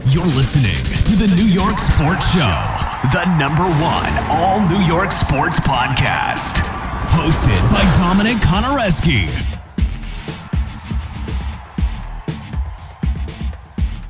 You're listening to the New York Sports Show, the #1 all New York sports podcast. Hosted by Dominic Konareski.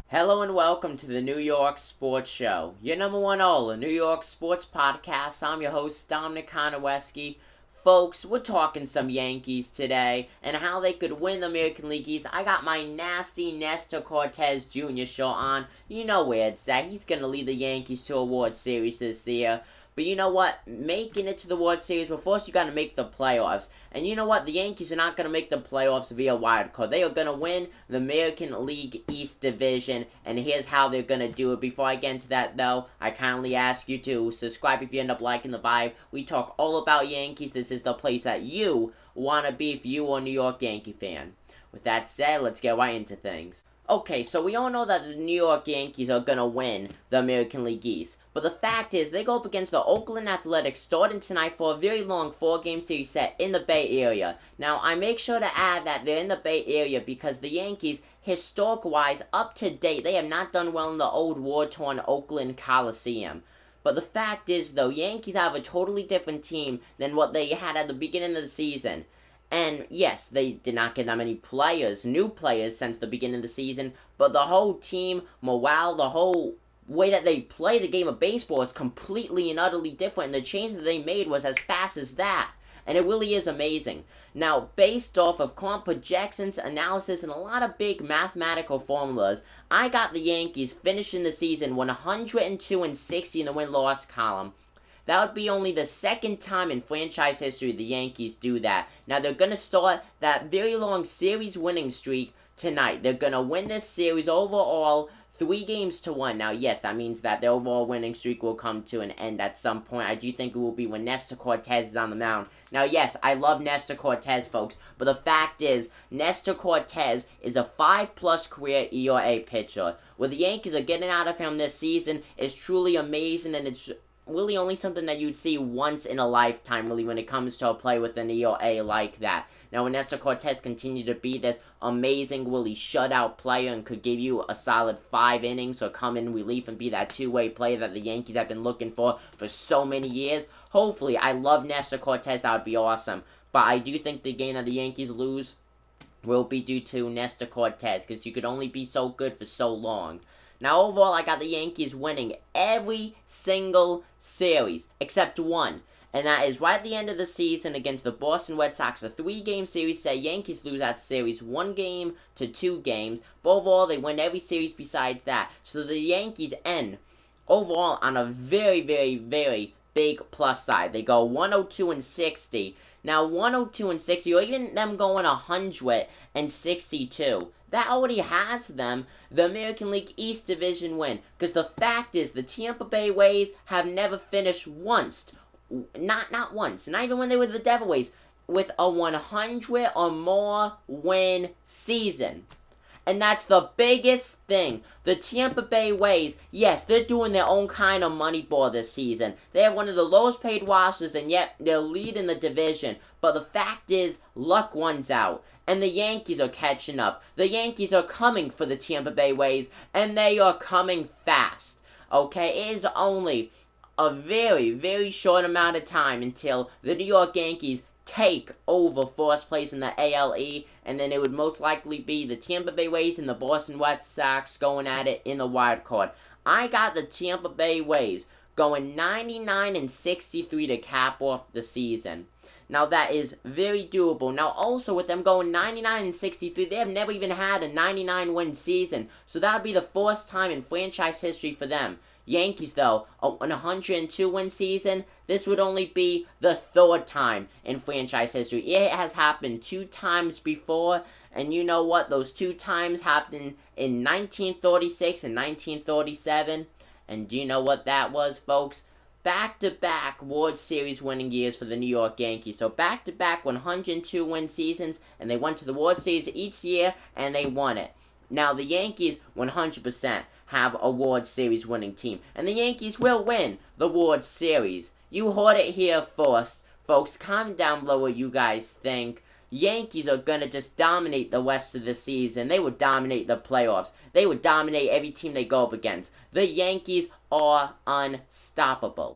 Hello and welcome to the New York Sports Show, your #1 all New York sports podcast. I'm your host, Dominic Konareski. Folks, we're talking some Yankees today and how they could win the American League East. I got my nasty Nestor Cortez Jr. show on. You know where it's at. He's going to lead the Yankees to a World Series this year. But you know what? Making it to the World Series, well, first you got to make the playoffs. And you know what? The Yankees are not going to make the playoffs via wild card. They are going to win the American League East Division. And here's how they're going to do it. Before I get into that, though, I kindly ask you to subscribe if you end up liking the vibe. We talk all about Yankees. This is the place that you want to be if you are a New York Yankee fan. With that said, let's get right into things. Okay, so we all know that the New York Yankees are going to win the American League East. But the fact is, they go up against the Oakland Athletics starting tonight for a very long 4-game series set in the Bay Area. Now, I make sure to add that they're in the Bay Area because the Yankees, historic-wise, up to date, they have not done well in the old war-torn Oakland Coliseum. But the fact is, though, Yankees have a totally different team than what they had at the beginning of the season. And yes, they did not get that many players, new players, since the beginning of the season, but the whole team, morale, the whole way that they play the game of baseball is completely and utterly different, and the change that they made was as fast as that. And it really is amazing. Now, based off of current projections, analysis, and a lot of big mathematical formulas, I got the Yankees finishing the season 102-60 in the win-loss column. That would be only the second time in franchise history the Yankees do that. Now, they're going to start that very long series winning streak tonight. They're going to win this series overall 3-1. Now, yes, that means that the overall winning streak will come to an end at some point. I do think it will be when Nestor Cortez is on the mound. Now, yes, I love Nestor Cortez, folks, but the fact is, Nestor Cortez is a 5+ career ERA pitcher. What the Yankees are getting out of him this season is truly amazing, and it's really only something that you'd see once in a lifetime, really, when it comes to a play with an ERA like that. Now, when Nestor Cortez continued to be this amazing, really shutout player and could give you a solid 5 innings or come in relief and be that two-way player that the Yankees have been looking for so many years, hopefully, I love Nestor Cortez, that would be awesome. But I do think the game that the Yankees lose will be due to Nestor Cortez, because you could only be so good for so long. Now, overall, I got the Yankees winning every single series except one. And that is right at the end of the season against the Boston Red Sox. A 3-game series set. Yankees lose that series 1 game to 2 games. But overall, they win every series besides that. So the Yankees end overall on a very, very, very big plus side. They go 102-60. Now, 102-60, or even them going 162. That already has them the American League East Division win. Because the fact is, the Tampa Bay Rays have never finished once. Not once. Not even when they were the Devil Rays. With a 100 or more win season. And that's the biggest thing. The Tampa Bay Rays, yes, they're doing their own kind of money ball this season. They have one of the lowest paid rosters, and yet they're leading the division. But the fact is, luck runs out. And the Yankees are catching up. The Yankees are coming for the Tampa Bay Rays, and they are coming fast. Okay, it is only a very, very short amount of time until the New York Yankees take over first place in the ALE, and then it would most likely be the Tampa Bay Rays and the Boston Red Sox going at it in the wild card. I got the Tampa Bay Rays going 99-63 to cap off the season. Now, that is very doable. Now, also, with them going 99-63, they have never even had a 99-win season. So, that would be the first time in franchise history for them. Yankees, though, an 102-win season, this would only be the 3rd time in franchise history. It has happened 2 times before, and you know what? Those 2 times happened in 1936 and 1937. And do you know what that was, folks? Back-to-back World Series winning years for the New York Yankees. So back-to-back 102-win seasons, and they went to the World Series each year, and they won it. Now, the Yankees 100% have a World Series winning team, and the Yankees will win the World Series. You heard it here first. Folks, comment down below what you guys think. Yankees are going to just dominate the rest of the season. They would dominate the playoffs. They would dominate every team they go up against. The Yankees are unstoppable.